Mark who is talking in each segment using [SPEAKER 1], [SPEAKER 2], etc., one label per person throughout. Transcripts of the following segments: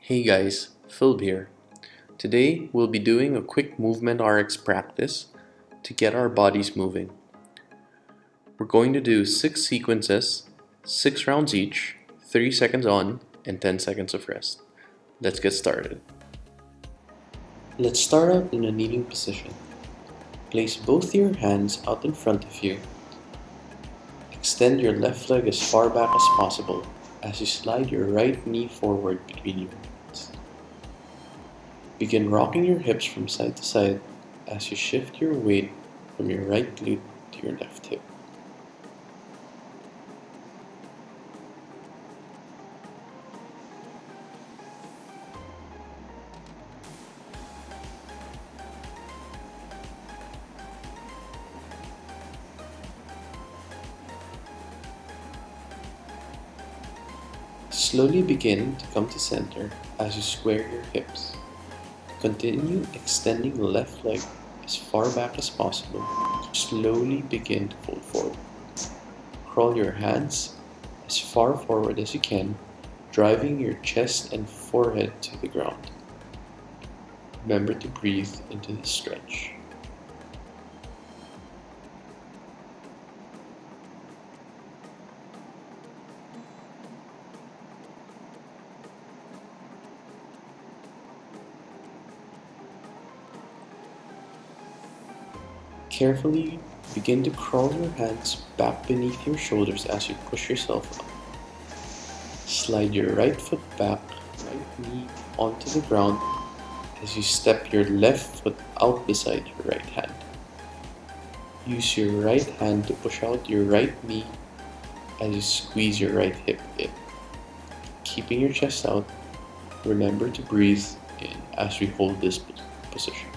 [SPEAKER 1] Hey guys, Filb here. Today we'll be doing a quick movement RX practice to get our bodies moving. We're going to do 6 sequences, 6 rounds each, 30 seconds on and 10 seconds of rest. Let's get started. Let's start out in a kneeling position. Place both your hands out in front of you. Extend your left leg as far back as possible as you slide your right knee forward between your hands. Begin rocking your hips from side to side as you shift your weight from your right glute to your left hip. Slowly begin to come to center as you square your hips. Continue extending the left leg as far back as possible. Slowly begin to fold forward. Crawl your hands as far forward as you can, driving your chest and forehead to the ground. Remember to breathe into the stretch. Carefully begin to crawl your hands back beneath your shoulders as you push yourself up. Slide your right foot back, right knee onto the ground as you step your left foot out beside your right hand. Use your right hand to push out your right knee as you squeeze your right hip in. Keeping your chest out, remember to breathe in as we hold this position.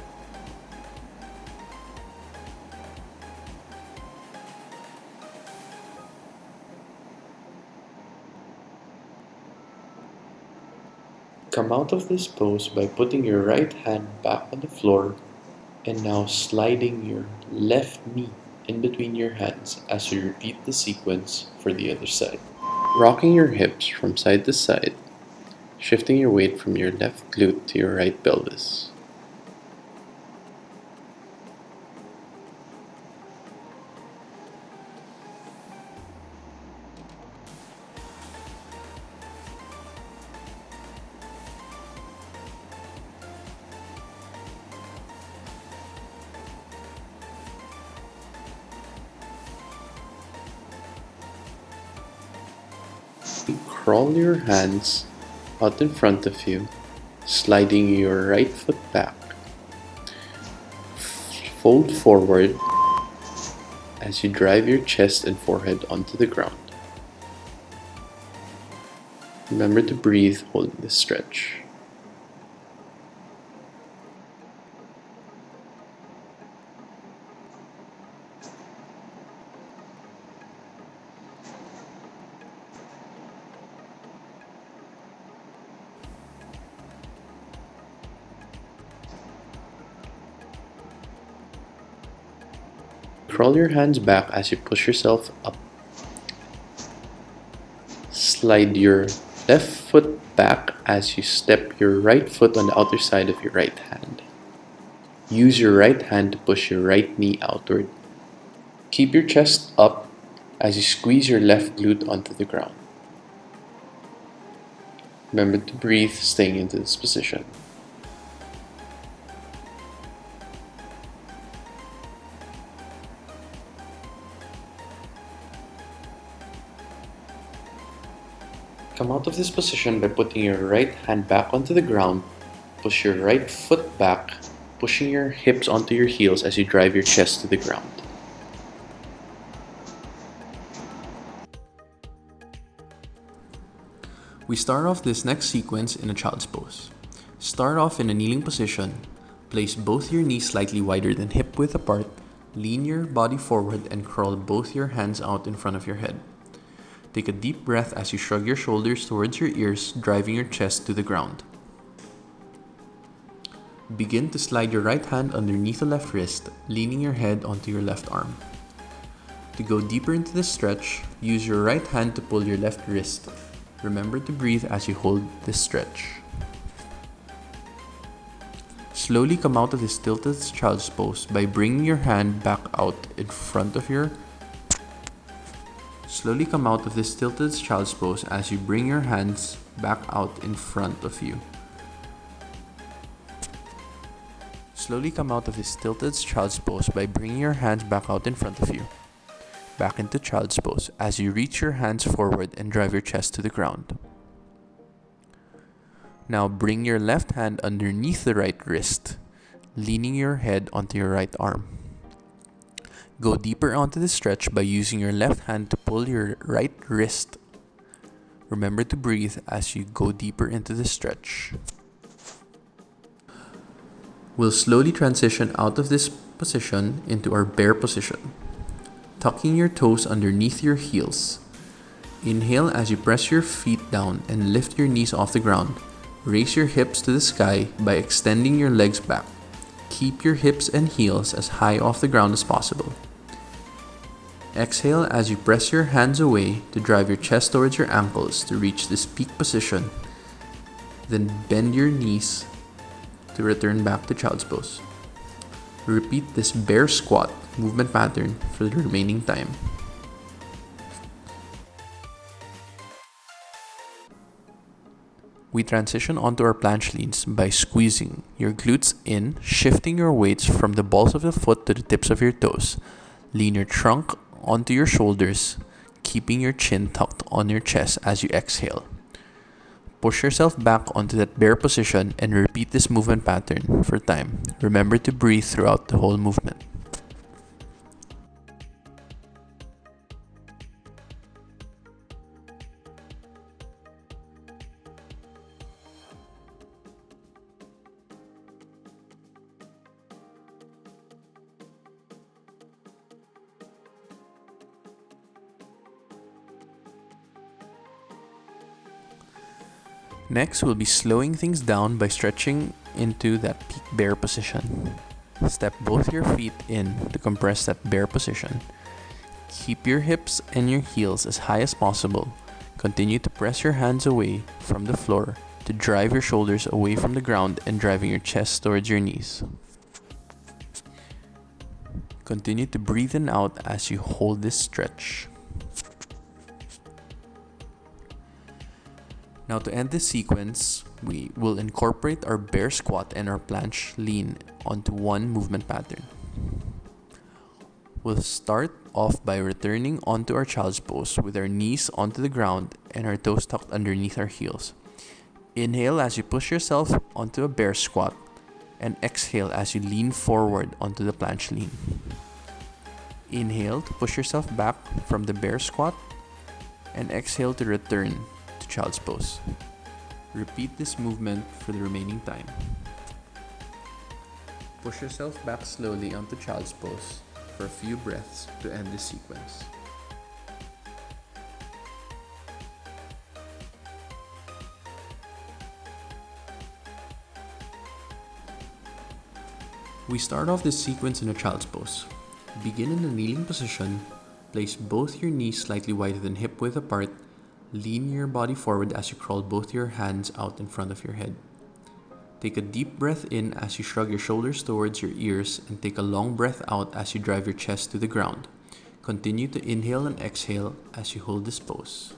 [SPEAKER 1] Come out of this pose by putting your right hand back on the floor and now sliding your left knee in between your hands as you repeat the sequence for the other side. Rocking your hips from side to side, shifting your weight from your left glute to your right pelvis. Crawl your hands out in front of you, sliding your right foot back. Fold forward as you drive your chest and forehead onto the ground. Remember to breathe holding this stretch. Crawl your hands back as you push yourself up. Slide your left foot back as you step your right foot on the outer side of your right hand. Use your right hand to push your right knee outward. Keep your chest up as you squeeze your left glute onto the ground. Remember to breathe, staying into this position. Come out of this position by putting your right hand back onto the ground. Push your right foot back, pushing your hips onto your heels as you drive your chest to the ground. We start off this next sequence in a child's pose. Start off in a kneeling position. Place both your knees slightly wider than hip width apart. Lean your body forward and curl both your hands out in front of your head. Take a deep breath as you shrug your shoulders towards your ears, driving your chest to the ground. Begin to slide your right hand underneath the left wrist, leaning your head onto your left arm. To go deeper into this stretch, use your right hand to pull your left wrist. Remember to breathe as you hold this stretch. Slowly come out of this tilted child's pose by bringing your hand back out in front of your Slowly come out of this tilted child's pose as you bring your hands back out in front of you. Slowly come out of this tilted child's pose by bringing your hands back out in front of you. Back into child's pose as you reach your hands forward and drive your chest to the ground. Now bring your left hand underneath the right wrist, leaning your head onto your right arm. Go deeper onto the stretch by using your left hand to pull your right wrist. Remember to breathe as you go deeper into the stretch. We'll slowly transition out of this position into our bear position. Tucking your toes underneath your heels. Inhale as you press your feet down and lift your knees off the ground. Raise your hips to the sky by extending your legs back. Keep your hips and heels as high off the ground as possible. Exhale as you press your hands away to drive your chest towards your ankles to reach this peak position. Then bend your knees to return back to child's pose. Repeat this bear squat movement pattern for the remaining time. We transition onto our planche leans by squeezing your glutes in, shifting your weights from the balls of the foot to the tips of your toes. Lean your trunk onto your shoulders, keeping your chin tucked on your chest as you exhale. Push yourself back onto that bear position and repeat this movement pattern for time. Remember to breathe throughout the whole movement. Next, we'll be slowing things down by stretching into that peak bear position. Step both your feet in to compress that bear position. Keep your hips and your heels as high as possible. Continue to press your hands away from the floor to drive your shoulders away from the ground and driving your chest towards your knees. Continue to breathe in out as you hold this stretch. Now to end this sequence, we will incorporate our bear squat and our planche lean onto one movement pattern. We'll start off by returning onto our child's pose with our knees onto the ground and our toes tucked underneath our heels. Inhale as you push yourself onto a bear squat and exhale as you lean forward onto the planche lean. Inhale to push yourself back from the bear squat and exhale to return to child's pose. Repeat this movement for the remaining time. Push yourself back slowly onto child's pose for a few breaths to end this sequence. We start off this sequence in a child's pose. Begin in a kneeling position. Place both your knees slightly wider than hip width apart. Lean your body forward as you crawl both your hands out in front of your head. Take a deep breath in as you shrug your shoulders towards your ears and take a long breath out as you drive your chest to the ground. Continue to inhale and exhale as you hold this pose.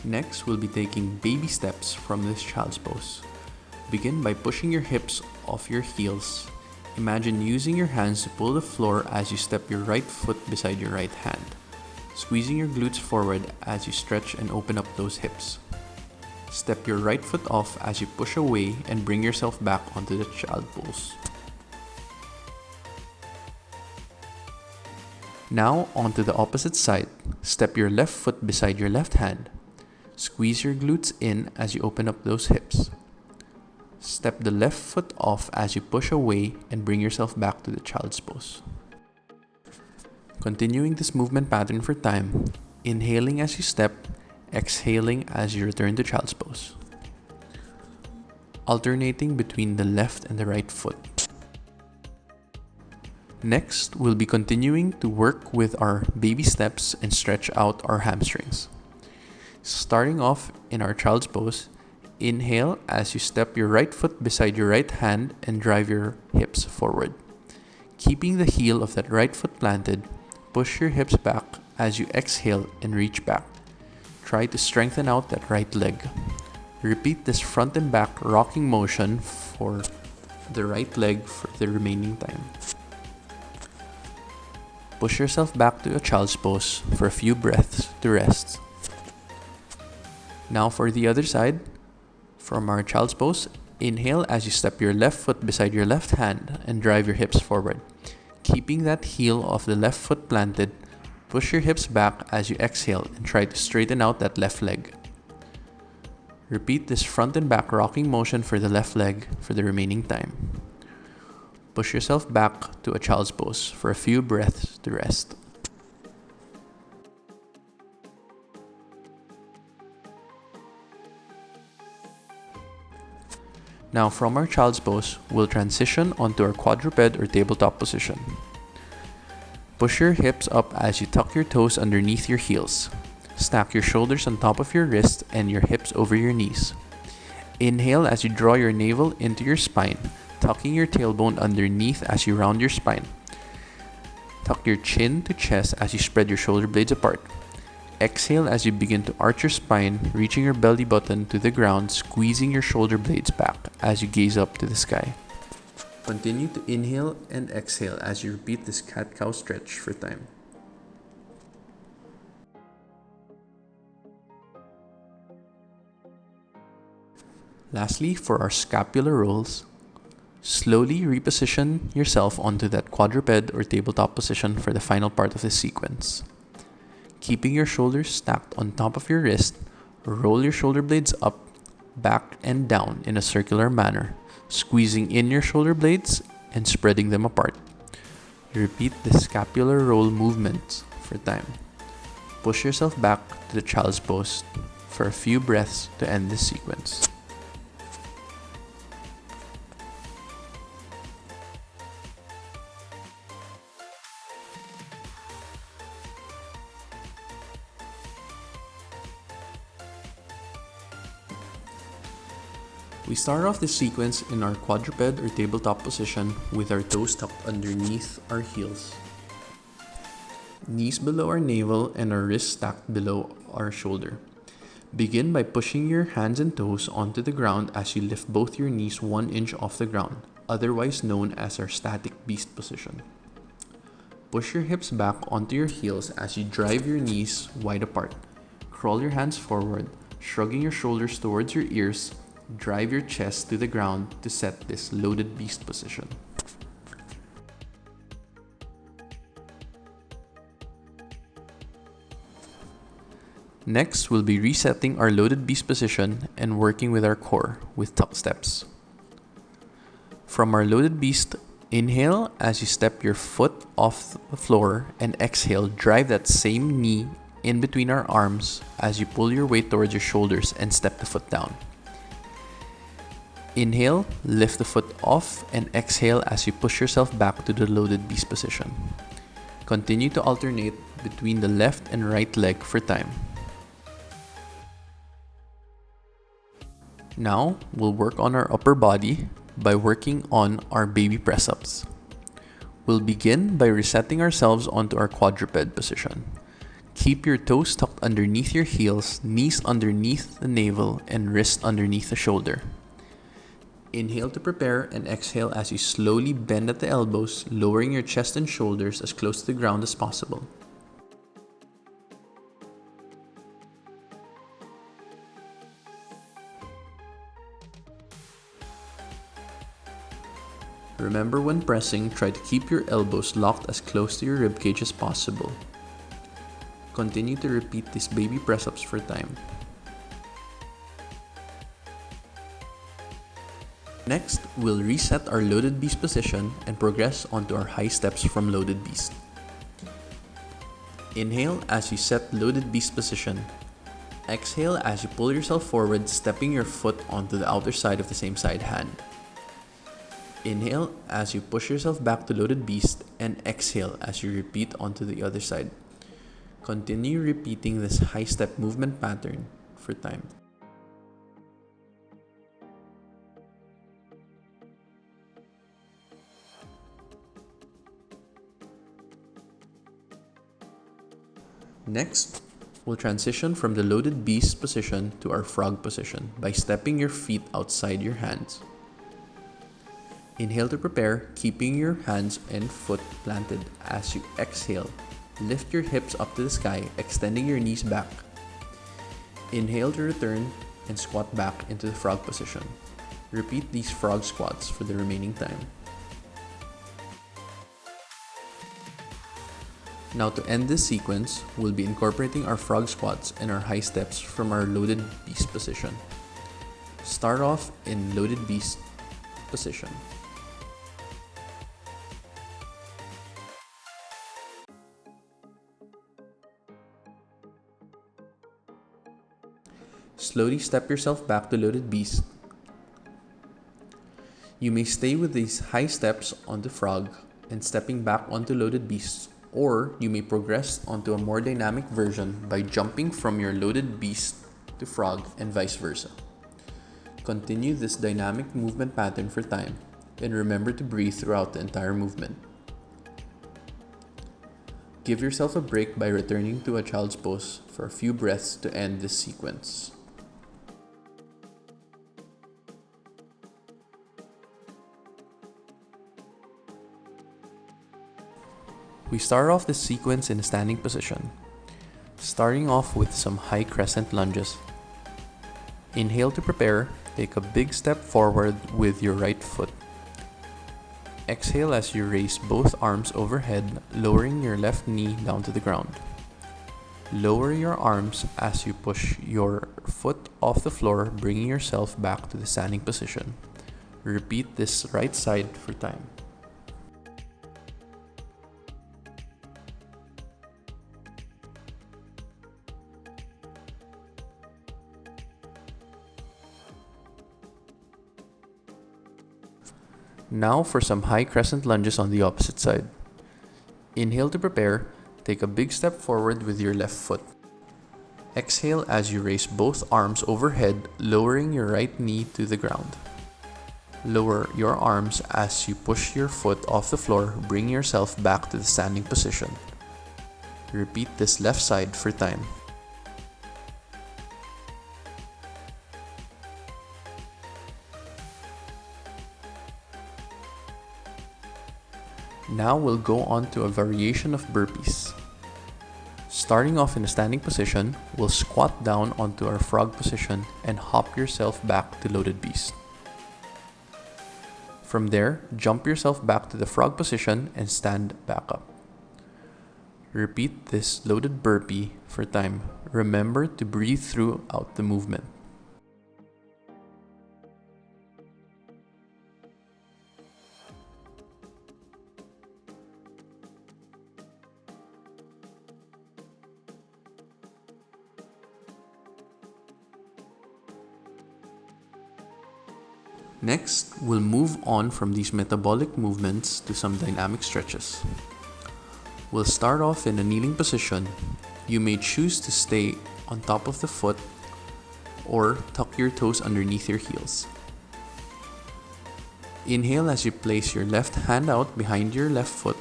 [SPEAKER 1] Next, we'll be taking baby steps from this child's pose. Begin by pushing your hips off your heels. Imagine using your hands to pull the floor as you step your right foot beside your right hand. Squeezing your glutes forward as you stretch and open up those hips. Step your right foot off as you push away and bring yourself back onto the child pose. Now, onto the opposite side. Step your left foot beside your left hand. Squeeze your glutes in as you open up those hips. Step the left foot off as you push away and bring yourself back to the child's pose. Continuing this movement pattern for time, inhaling as you step, exhaling as you return to child's pose. alternating between the left and the right foot. Next, we'll be continuing to work with our baby steps and stretch out our hamstrings. Starting off in our child's pose, inhale as you step your right foot beside your right hand and drive your hips forward. Keeping the heel of that right foot planted, push your hips back as you exhale and reach back. Try to strengthen out that right leg. Repeat this front and back rocking motion for the right leg for the remaining time. Push yourself back to a child's pose for a few breaths to rest. Now for the other side, from our child's pose, inhale as you step your left foot beside your left hand and drive your hips forward. Keeping that heel of the left foot planted, push your hips back as you exhale and try to straighten out that left leg. Repeat this front and back rocking motion for the left leg for the remaining time. Push yourself back to a child's pose for a few breaths to rest. Now from our child's pose, we'll transition onto our quadruped or tabletop position. Push your hips up as you tuck your toes underneath your heels. Stack your shoulders on top of your wrists and your hips over your knees. Inhale as you draw your navel into your spine, tucking your tailbone underneath as you round your spine. Tuck your chin to chest as you spread your shoulder blades apart. Exhale as you begin to arch your spine, reaching your belly button to the ground, squeezing your shoulder blades back as you gaze up to the sky. Continue to inhale and exhale as you repeat this cat-cow stretch for time. Lastly, for our scapular rolls, slowly reposition yourself onto that quadruped or tabletop position for the final part of the sequence. Keeping your shoulders stacked on top of your wrist, roll your shoulder blades up, back, and down in a circular manner, squeezing in your shoulder blades and spreading them apart. Repeat the scapular roll movements for time. Push yourself back to the child's pose for a few breaths to end this sequence. We start off this sequence in our quadruped or tabletop position with our toes tucked underneath our heels. Knees below our navel and our wrists stacked below our shoulder. Begin by pushing your hands and toes onto the ground as you lift both your knees 1 inch off the ground, otherwise known as our static beast position. Push your hips back onto your heels as you drive your knees wide apart. Crawl your hands forward, shrugging your shoulders towards your ears. Drive your chest to the ground to set this loaded beast position. Next, we'll be resetting our loaded beast position and working with our core with tuck steps. From our loaded beast, inhale as you step your foot off the floor and exhale, drive that same knee in between our arms as you pull your weight towards your shoulders and step the foot down. Inhale, lift the foot off, and exhale as you push yourself back to the loaded beast position. Continue to alternate between the left and right leg for time. Now, we'll work on our upper body by working on our baby press-ups. We'll begin by resetting ourselves onto our quadruped position. Keep your toes tucked underneath your heels, knees underneath the navel, and wrists underneath the shoulder. Inhale to prepare and exhale as you slowly bend at the elbows, lowering your chest and shoulders as close to the ground as possible. Remember, when pressing, try to keep your elbows locked as close to your ribcage as possible. Continue to repeat these baby press-ups for time. Next, we'll reset our loaded beast position and progress onto our high steps from loaded beast. Inhale as you set loaded beast position. Exhale as you pull yourself forward, stepping your foot onto the outer side of the same side hand. Inhale as you push yourself back to loaded beast, and exhale as you repeat onto the other side. Continue repeating this high step movement pattern for time. Next, we'll transition from the loaded beast position to our frog position by stepping your feet outside your hands. Inhale to prepare, keeping your hands and foot planted. As you exhale, lift your hips up to the sky, extending your knees back. Inhale to return and squat back into the frog position. Repeat these frog squats for the remaining time. Now to end this sequence, we'll be incorporating our frog squats and our high steps from our loaded beast position. Start off in loaded beast position. Slowly step yourself back to loaded beast. You may stay with these high steps on the frog and stepping back onto loaded beast, or you may progress onto a more dynamic version by jumping from your loaded beast to frog and vice versa. Continue this dynamic movement pattern for time, and remember to breathe throughout the entire movement. Give yourself a break by returning to a child's pose for a few breaths to end this sequence. We start off this sequence in a standing position, starting off with some high crescent lunges. Inhale to prepare, take a big step forward with your right foot. Exhale as you raise both arms overhead, lowering your left knee down to the ground. Lower your arms as you push your foot off the floor, bringing yourself back to the standing position. Repeat this right side for time. Now for some high crescent lunges on the opposite side. Inhale to prepare, take a big step forward with your left foot. Exhale as you raise both arms overhead, lowering your right knee to the ground. Lower your arms as you push your foot off the floor, bring yourself back to the standing position. Repeat this left side for time. Now we'll go on to a variation of burpees. Starting off in a standing position, we'll squat down onto our frog position and hop yourself back to loaded beast. From there, jump yourself back to the frog position and stand back up. Repeat this loaded burpee for time. Remember to breathe throughout the movement. Next, we'll move on from these metabolic movements to some dynamic stretches. We'll start off in a kneeling position. You may choose to stay on top of the foot or tuck your toes underneath your heels. Inhale as you place your left hand out behind your left foot.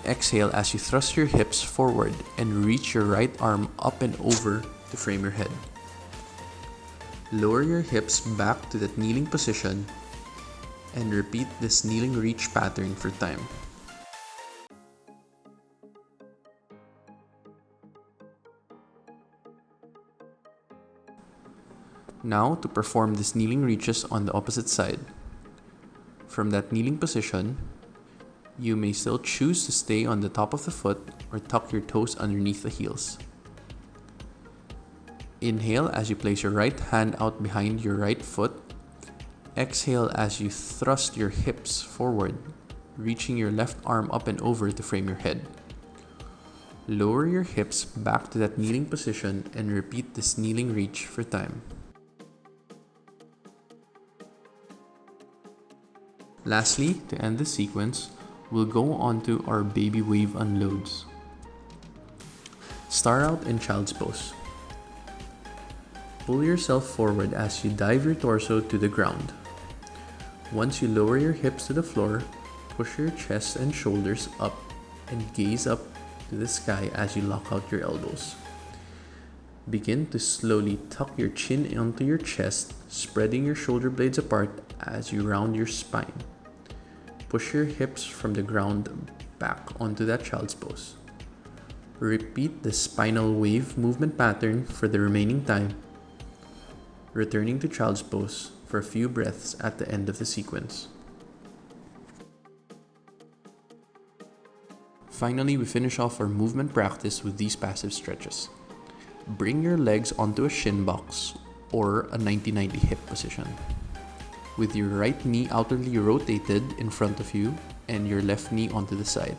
[SPEAKER 1] Exhale as you thrust your hips forward and reach your right arm up and over to frame your head. Lower your hips back to that kneeling position and repeat this kneeling reach pattern for time. Now to perform these kneeling reaches on the opposite side. From that kneeling position, you may still choose to stay on the top of the foot or tuck your toes underneath the heels. Inhale as you place your right hand out behind your right foot. Exhale as you thrust your hips forward, reaching your left arm up and over to frame your head. Lower your hips back to that kneeling position and repeat this kneeling reach for time. Lastly, to end the sequence, we'll go on to our baby wave unloads. Start out in child's pose. Pull yourself forward as you dive your torso to the ground. Once you lower your hips to the floor, push your chest and shoulders up and gaze up to the sky as you lock out your elbows. Begin to slowly tuck your chin onto your chest, spreading your shoulder blades apart as you round your spine. Push your hips from the ground back onto that child's pose. Repeat the spinal wave movement pattern for the remaining time, returning to child's pose for a few breaths at the end of the sequence. Finally, we finish off our movement practice with these passive stretches. Bring your legs onto a shin box or a 90-90 hip position. With your right knee outwardly rotated in front of you and your left knee onto the side.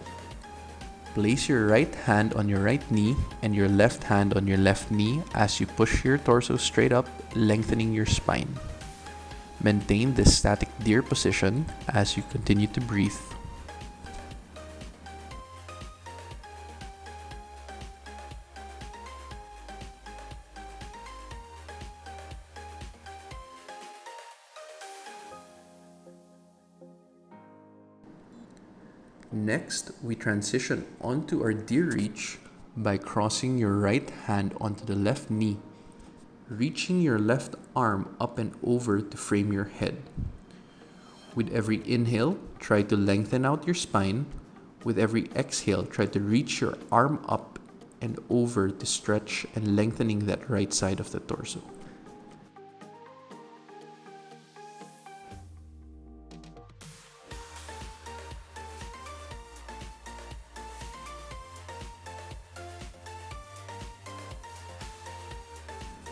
[SPEAKER 1] Place your right hand on your right knee and your left hand on your left knee as you push your torso straight up, lengthening your spine. Maintain this static deer position as you continue to breathe. Next, we transition onto our deer reach by crossing your right hand onto the left knee, reaching your left arm up and over to frame your head. With every inhale, try to lengthen out your spine. With every exhale, try to reach your arm up and over to stretch and lengthening that right side of the torso.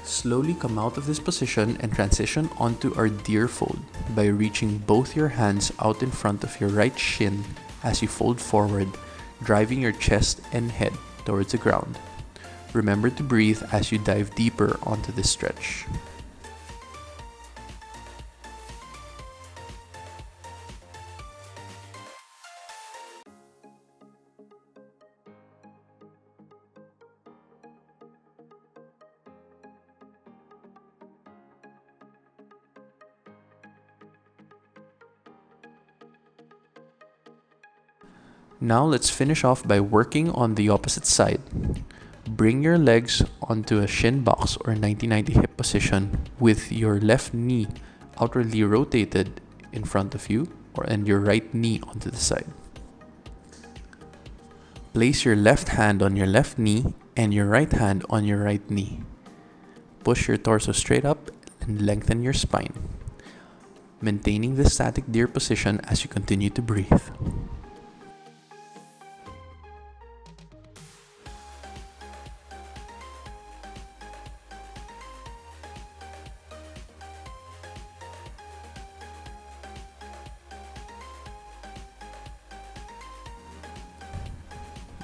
[SPEAKER 1] Slowly come out of this position and transition onto our deer fold by reaching both your hands out in front of your right shin as you fold forward, driving your chest and head towards the ground. Remember to breathe as you dive deeper onto this stretch. Now let's finish off by working on the opposite side. Bring your legs onto a shin box or 90-90 hip position with your left knee outwardly rotated in front of you and your right knee onto the side. Place your left hand on your left knee and your right hand on your right knee. Push your torso straight up and lengthen your spine, maintaining the static deer position as you continue to breathe.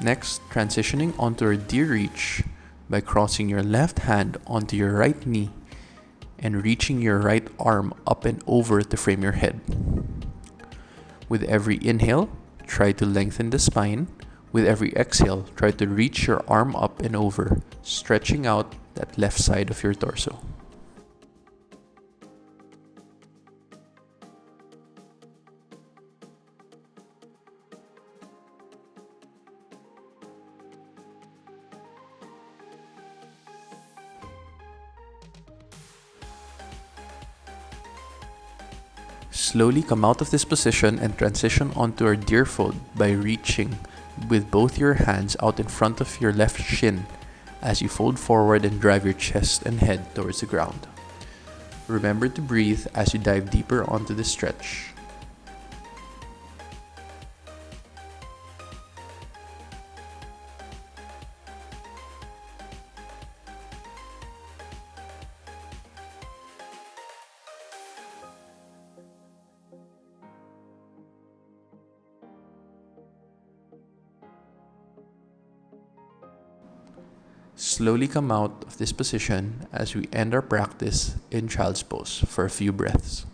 [SPEAKER 1] Next, transitioning onto our deer reach by crossing your left hand onto your right knee and reaching your right arm up and over to frame your head. With every inhale, try to lengthen the spine. With every exhale, try to reach your arm up and over, stretching out that left side of your torso. Slowly come out of this position and transition onto our deer fold by reaching with both your hands out in front of your left shin as you fold forward and drive your chest and head towards the ground. Remember to breathe as you dive deeper onto the stretch. Slowly come out of this position as we end our practice in child's pose for a few breaths.